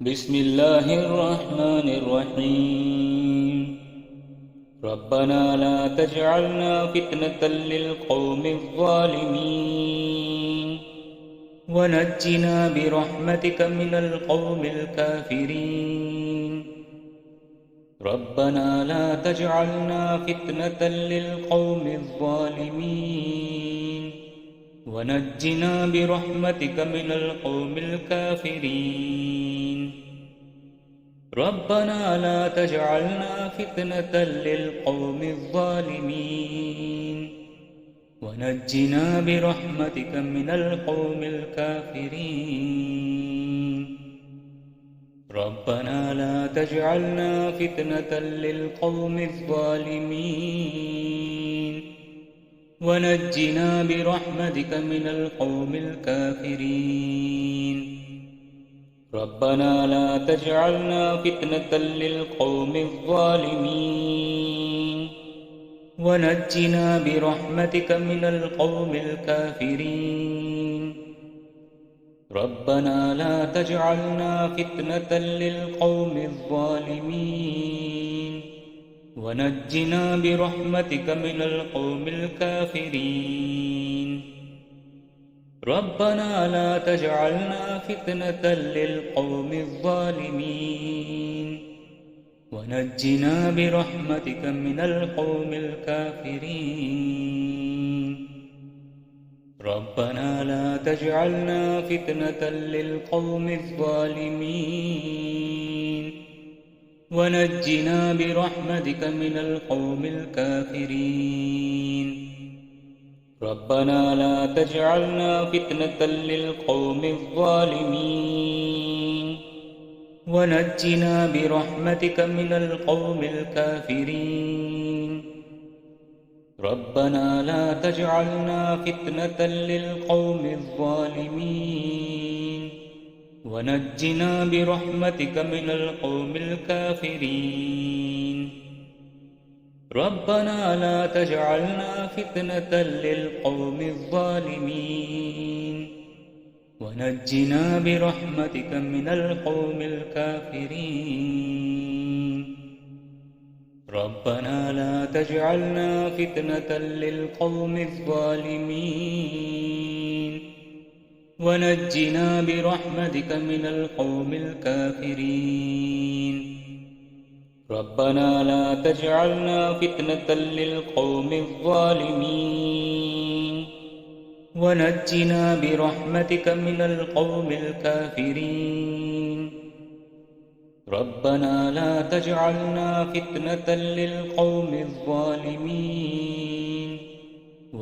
بسم الله الرحمن الرحيم. ربنا لا تجعلنا فتنة للقوم الظالمين ونجنا برحمتك من القوم الكافرين. ربنا لا تجعلنا فتنة للقوم الظالمين ونجنا برحمتك من القوم الكافرين. ربنا لا تجعلنا فتنة للقوم الظالمين ونجنا برحمتك من القوم الكافرين. ربنا لا تجعلنا فتنة للقوم الظالمين ونجنا برحمتك من القوم الكافرين. ربنا لا تجعلنا فتنة للقوم الظالمين ونجنا برحمتك من القوم الكافرين. ربنا لا تجعلنا فتنة للقوم الظالمين ونجنا برحمتك من القوم الكافرين. ربنا لا تجعلنا فتنة للقوم الظالمين ونجنا برحمتك من القوم الكافرين. ربنا لا تجعلنا فتنة للقوم الظالمين ونجنا برحمتك من القوم الكافرين. ربنا لا تجعلنا فتنة للقوم الظالمين ونجنا برحمتك من القوم الكافرين. ربنا لا تجعلنا فتنة للقوم الظالمين ونجنا برحمتك من القوم الكافرين. ربنا لا تجعلنا فتنة للقوم الظالمين ونجنا برحمتك من القوم الكافرين. ربنا لا تجعلنا فتنة للقوم الظالمين ونجنا برحمتك من القوم الكافرين. ربنا لا تجعلنا فتنة للقوم الظالمين ونجنا برحمتك من القوم الكافرين. ربنا لا تجعلنا فتنة للقوم الظالمين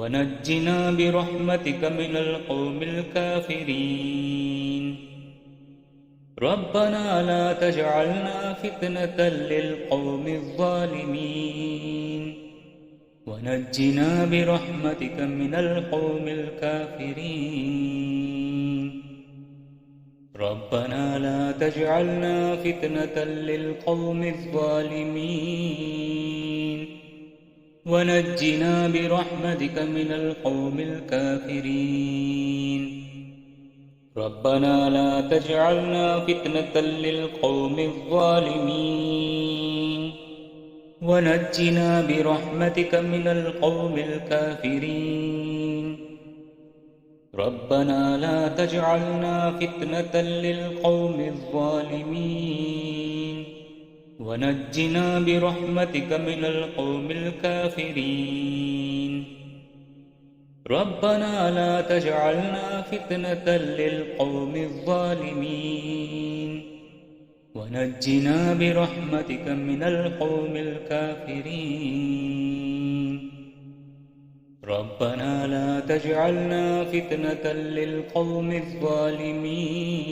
ونجنا برحمتك من القوم الكافرين. ربنا لا تجعلنا فتنة للقوم الظالمين ونجنا برحمتك من القوم الكافرين. ربنا لا تجعلنا فتنة للقوم الظالمين ونجنا برحمتك من القوم الكافرين. ربنا لا تجعلنا فتنة للقوم الظالمين ونجنا برحمتك من القوم الكافرين. ربنا لا تجعلنا فتنة للقوم الظالمين ونجنا برحمتك من القوم الكافرين. ربنا لا تجعلنا فتنة للقوم الظالمين ونجنا برحمتك من القوم الكافرين. ربنا لا تجعلنا فتنة للقوم الظالمين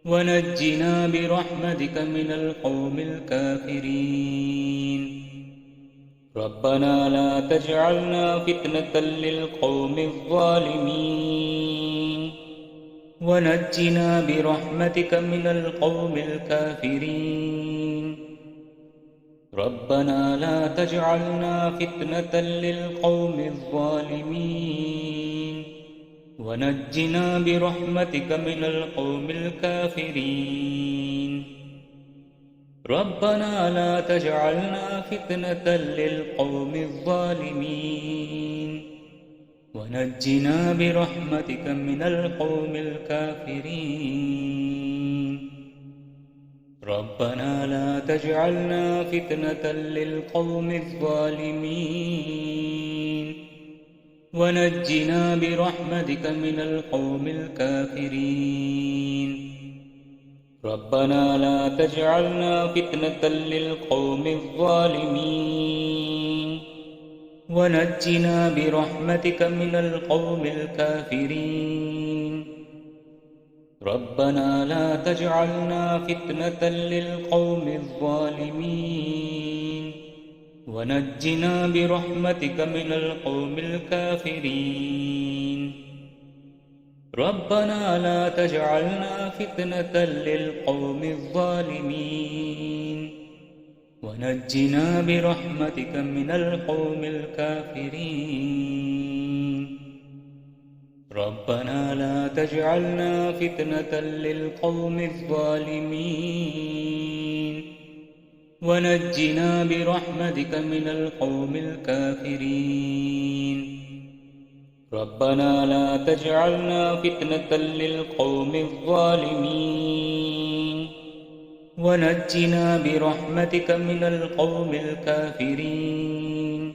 ونجنا برحمتك من القوم الكافرين. ربنا لا تجعلنا فتنة للقوم الظالمين ونجنا برحمتك من القوم الكافرين. ربنا لا تجعلنا فتنة للقوم الظالمين ونجنا برحمتك من القوم الكافرين ربنا لا تجعلنا فتنة للقوم الظالمين ونجنا برحمتك من القوم الكافرين ربنا لا تجعلنا فتنة للقوم الظالمين ونجنا برحمتك من القوم الكافرين ربنا لا تجعلنا فتنة للقوم الظالمين ونجنا برحمتك من القوم الكافرين ربنا لا تجعلنا فتنة للقوم الظالمين ونجنا برحمتك من القوم الكافرين ربنا لا تجعلنا فتنة للقوم الظالمين ونجنا برحمتك من القوم الكافرين ربنا لا تجعلنا فتنة للقوم الظالمين ونجنا برحمتك من القوم الكافرين ربنا لا تجعلنا فتنة للقوم الظالمين ونجنا برحمتك من القوم الكافرين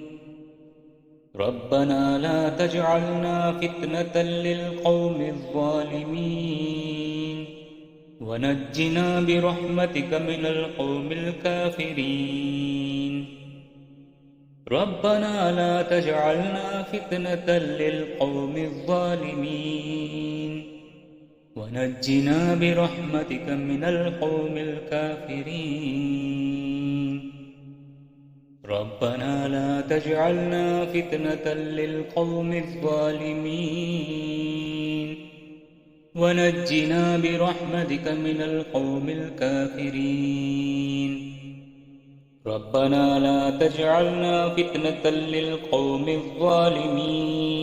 ربنا لا تجعلنا فتنة للقوم الظالمين ونجنا برحمتك من القوم الكافرين ربنا لا تجعلنا فتنة للقوم الظالمين ونجنا برحمتك من القوم الكافرين ربنا لا تجعلنا فتنة للقوم الظالمين ونجنا برحمتك من القوم الكافرين ربنا لا تجعلنا فتنة للقوم الظالمين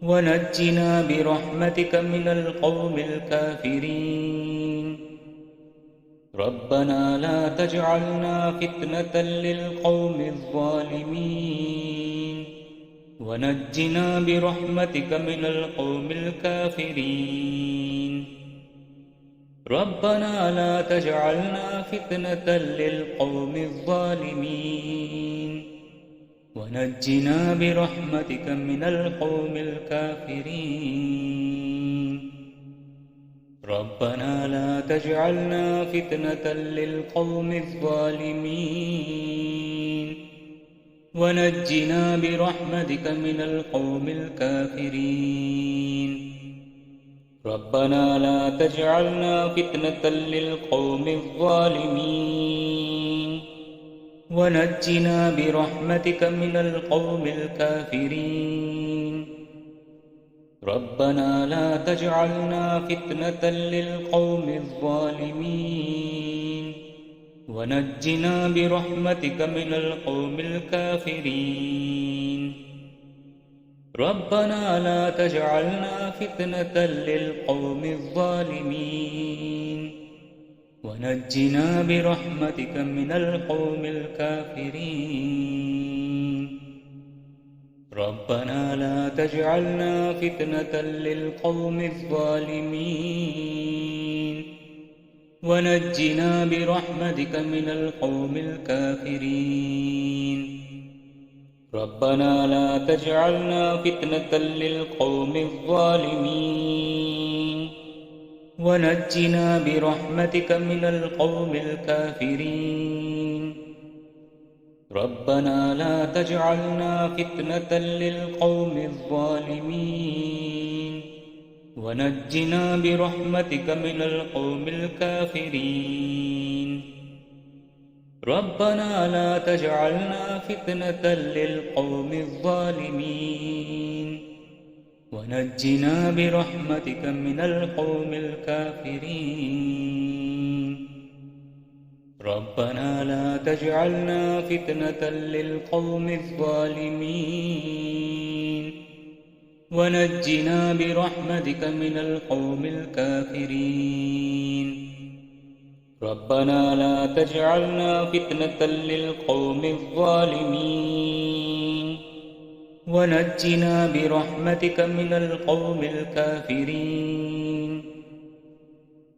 ونجنا برحمتك من القوم الكافرين ربنا لا تجعلنا فتنة للقوم الظالمين ونجنا برحمتك من القوم الكافرين ربنا لا تجعلنا فتنة للقوم الظالمين ونجنا برحمتك من القوم الكافرين ربنا لا تجعلنا فتنة للقوم الظالمين ونجنا برحمتك من القوم الكافرين ربنا لا تجعلنا فتنة للقوم الظالمين ونجنا برحمتك من القوم الكافرين ربنا لا تجعلنا فتنة للقوم الظالمين ونجنا برحمتك من القوم الكافرين ربنا لا تجعلنا فتنة للقوم الظالمين ونجنا برحمتك من القوم الكافرين ربنا لا تجعلنا فتنة للقوم الظالمين ونجنا برحمتك من القوم الكافرين ربنا لا تجعلنا فتنة للقوم الظالمين ونجنا برحمتك من القوم الكافرين ربنا لا تجعلنا فتنة للقوم الظالمين ونجنا برحمتك من القوم الكافرين ربنا لا تجعلنا فتنة للقوم الظالمين ونجنا برحمتك من القوم الكافرين ربنا لا تجعلنا فتنة للقوم الظالمين ونجنا برحمتك من القوم الكافرين. ربنا لا تجعلنا فتنة للقوم الظالمين ونجنا برحمتك من القوم الكافرين.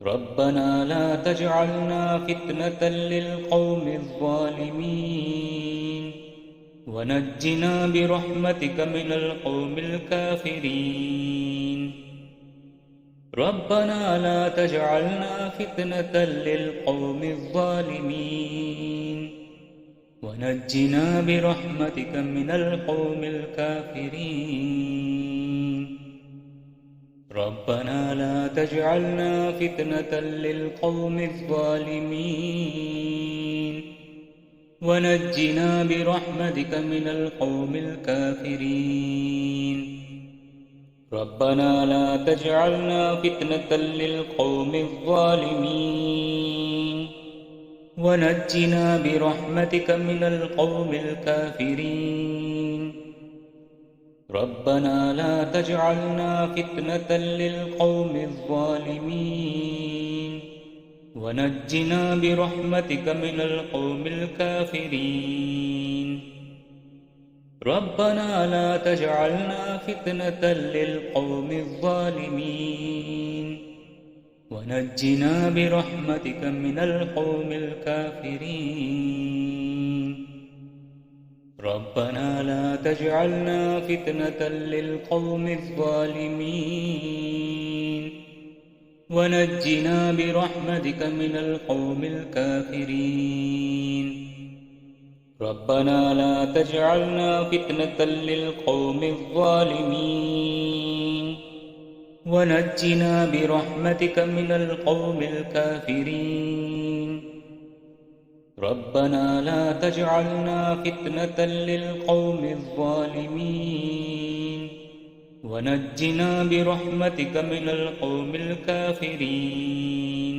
ربنا لا تجعلنا فتنة للقوم الظالمين ونجنا برحمتك من القوم الكافرين. ربنا لا تجعلنا فتنة للقوم الظالمين ونجنا برحمتك من القوم الكافرين. ربنا لا تجعلنا فتنة للقوم الظالمين ونجنا برحمتك من القوم الكافرين. ربنا لا تجعلنا فتنة للقوم الظالمين ونجنا برحمتك من القوم الكافرين. ربنا لا تجعلنا فتنة للقوم الظالمين ونجنا برحمتك من القوم الكافرين. ربنا لا تجعلنا فتنة للقوم الظالمين ونجنا برحمتك من القوم الكافرين. ربنا لا تجعلنا فتنة للقوم الظالمين ونجنا برحمتك من القوم الكافرين. ربنا لا تجعلنا فتنة للقوم الظالمين ونجنا برحمتك من القوم الكافرين. ربنا لا تجعلنا فتنة للقوم الظالمين ونجنا برحمتك من القوم الكافرين.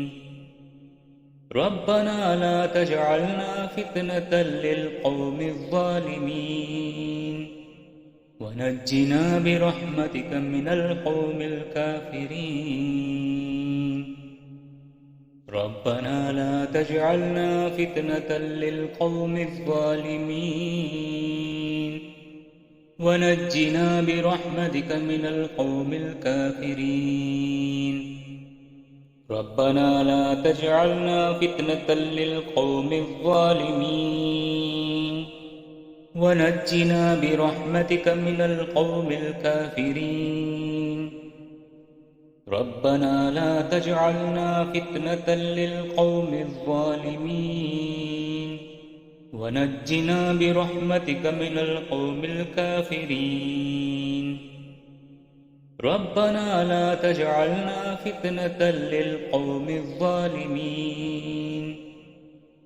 ربنا لا تجعلنا فتنة للقوم الظالمين ونجنا برحمتك من القوم الكافرين. ربنا لا تجعلنا فتنة للقوم الظالمين ونجنا برحمتك من القوم الكافرين. ربنا لا تجعلنا فتنة للقوم الظالمين ونجنا برحمتك من القوم الكافرين. ربنا لا تجعلنا فتنة للقوم الظالمين ونجنا برحمتك من القوم الكافرين. ربنا لا تجعلنا فتنة للقوم الظالمين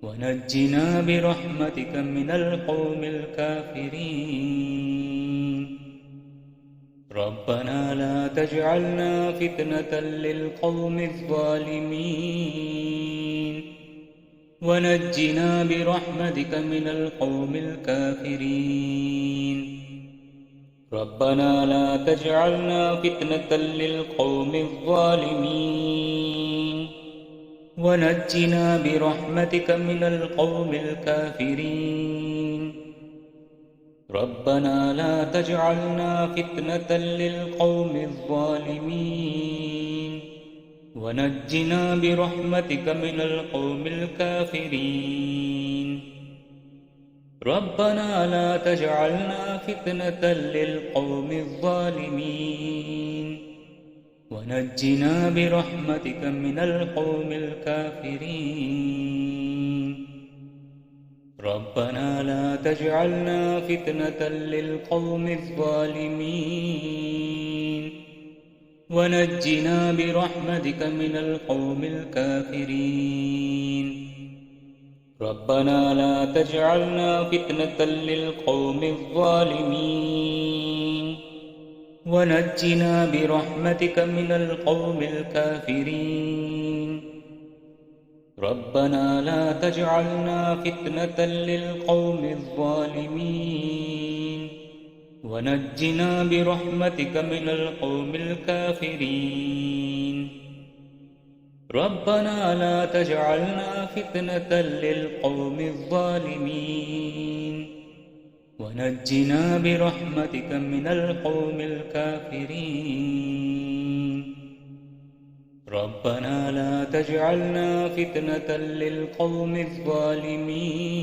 ونجنا برحمتك من القوم الكافرين. ربنا لا تجعلنا فتنة للقوم الظالمين ونجنا برحمتك من القوم الكافرين. ربنا لا تجعلنا فتنة للقوم الظالمين ونجنا برحمتك من القوم الكافرين. ربنا لا تجعلنا فتنة للقوم الظالمين ونجنا برحمتك من القوم الكافرين. ربنا لا تجعلنا فتنة للقوم الظالمين ونجنا برحمتك من القوم الكافرين. ربنا لا تجعلنا فتنة للقوم الظالمين ونجنا برحمتك من القوم الكافرين. ربنا لا تجعلنا فتنة للقوم الظالمين ونجنا برحمتك من القوم الكافرين. ربنا لا تجعلنا فتنة للقوم الظالمين ونجنا برحمتك من القوم الكافرين ربنا لا تجعلنا فتنة للقوم الظالمين ونجنا برحمتك من القوم الكافرين ربنا لا تجعلنا فتنة للقوم الظالمين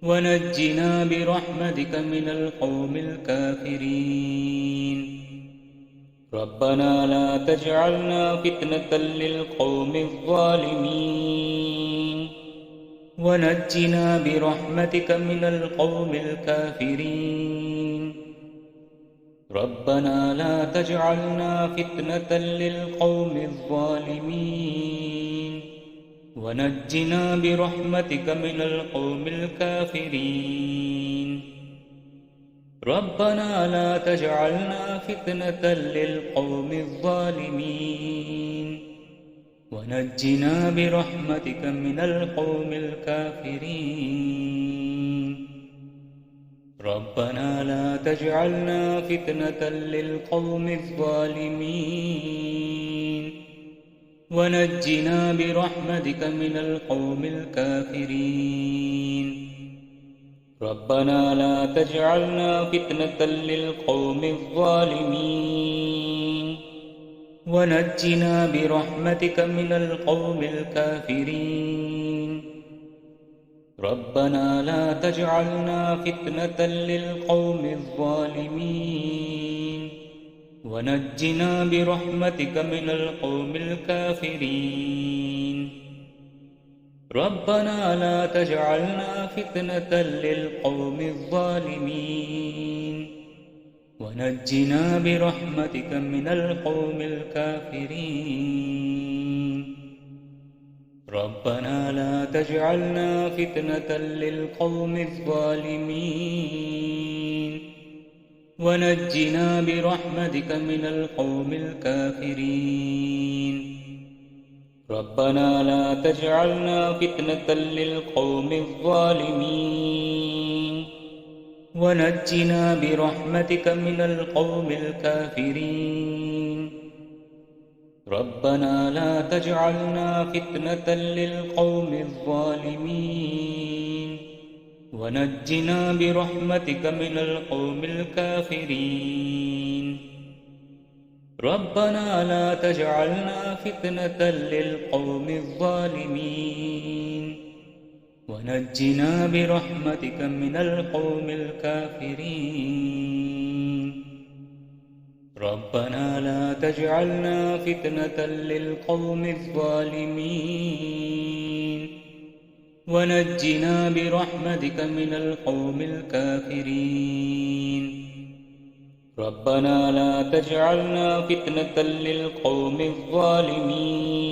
ونجنا برحمتك من القوم الكافرين ربنا لا تجعلنا فتنة للقوم الظالمين ونجنا برحمتك من القوم الكافرين ربنا لا تجعلنا فتنة للقوم الظالمين ونجنا برحمتك من القوم الكافرين ربنا لا تجعلنا فتنة للقوم الظالمين ونجنا برحمتك من القوم الكافرين ربنا لا تجعلنا فتنة للقوم الظالمين ونجنا برحمتك من القوم الكافرين ربنا لا تجعلنا فتنة للقوم الظالمين ونجنا برحمتك من القوم الكافرين ربنا لا تجعلنا فتنة للقوم الظالمين ونجنا برحمتك من القوم الكافرين ربنا لا تجعلنا فتنة للقوم الظالمين ونجنا برحمتك من القوم الكافرين ربنا لا تجعلنا فتنة للقوم الظالمين ونجنا برحمتك من القوم الكافرين ربنا لا تجعلنا فتنة للقوم الظالمين ونجنا برحمتك من القوم الكافرين ربنا لا تجعلنا فتنة للقوم الظالمين ونجنا برحمتك من القوم الكافرين ربنا لا تجعلنا فتنة للقوم الظالمين ونجنا برحمتك من القوم الكافرين ربنا لا تجعلنا فتنة للقوم الظالمين ونجنا برحمتك من القوم الكافرين ربنا لا تجعلنا فتنة للقوم الظالمين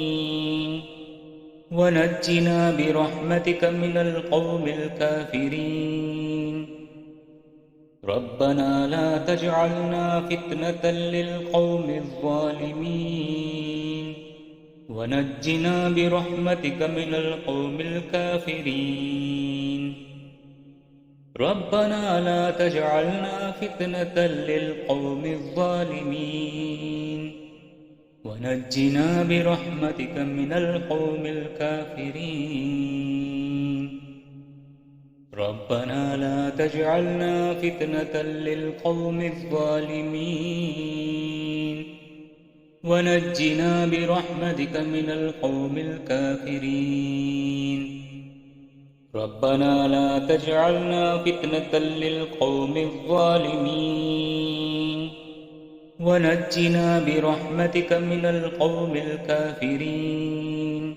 ونجنا برحمتك من القوم الكافرين ربنا لا تجعلنا فتنة للقوم الظالمين ونجنا برحمتك من القوم الكافرين ربنا لا تجعلنا فتنة للقوم الظالمين ونجنا برحمتك من القوم الكافرين ربنا لا تجعلنا فتنة للقوم الظالمين ونجنا برحمتك من القوم الكافرين ربنا لا تجعلنا فتنة للقوم الظالمين ونجنا برحمتك من القوم الكافرين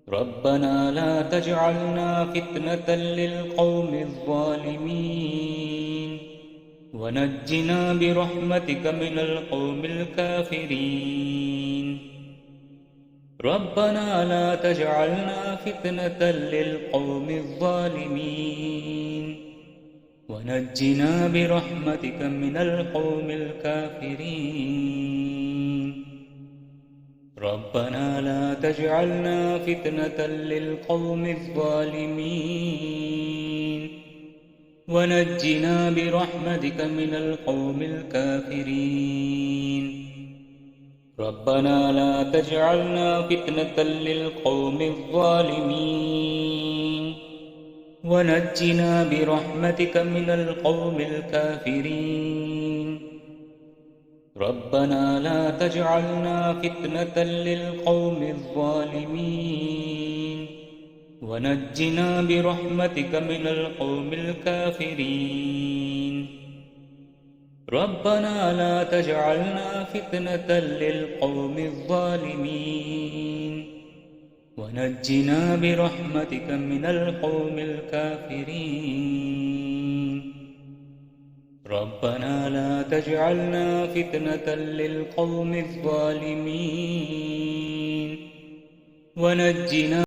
ربنا لا تجعلنا فتنة للقوم الظالمين ونجنا برحمتك من القوم الكافرين ربنا لا تجعلنا فتنة للقوم الظالمين ونجنا برحمتك من القوم الكافرين ربنا لا تجعلنا فتنة للقوم الظالمين ونجنا برحمتك من القوم الكافرين ربنا لا تجعلنا فتنة للقوم الظالمين ونجنا برحمتك من القوم الكافرين ربنا لا تجعلنا فتنة للقوم الظالمين ونجنا برحمتك من القوم الكافرين ربنا لا تجعلنا فتنة للقوم الظالمين ونجنا برحمتك من القوم الكافرين ربنا لا تجعلنا فتنة للقوم الظالمين ونجنا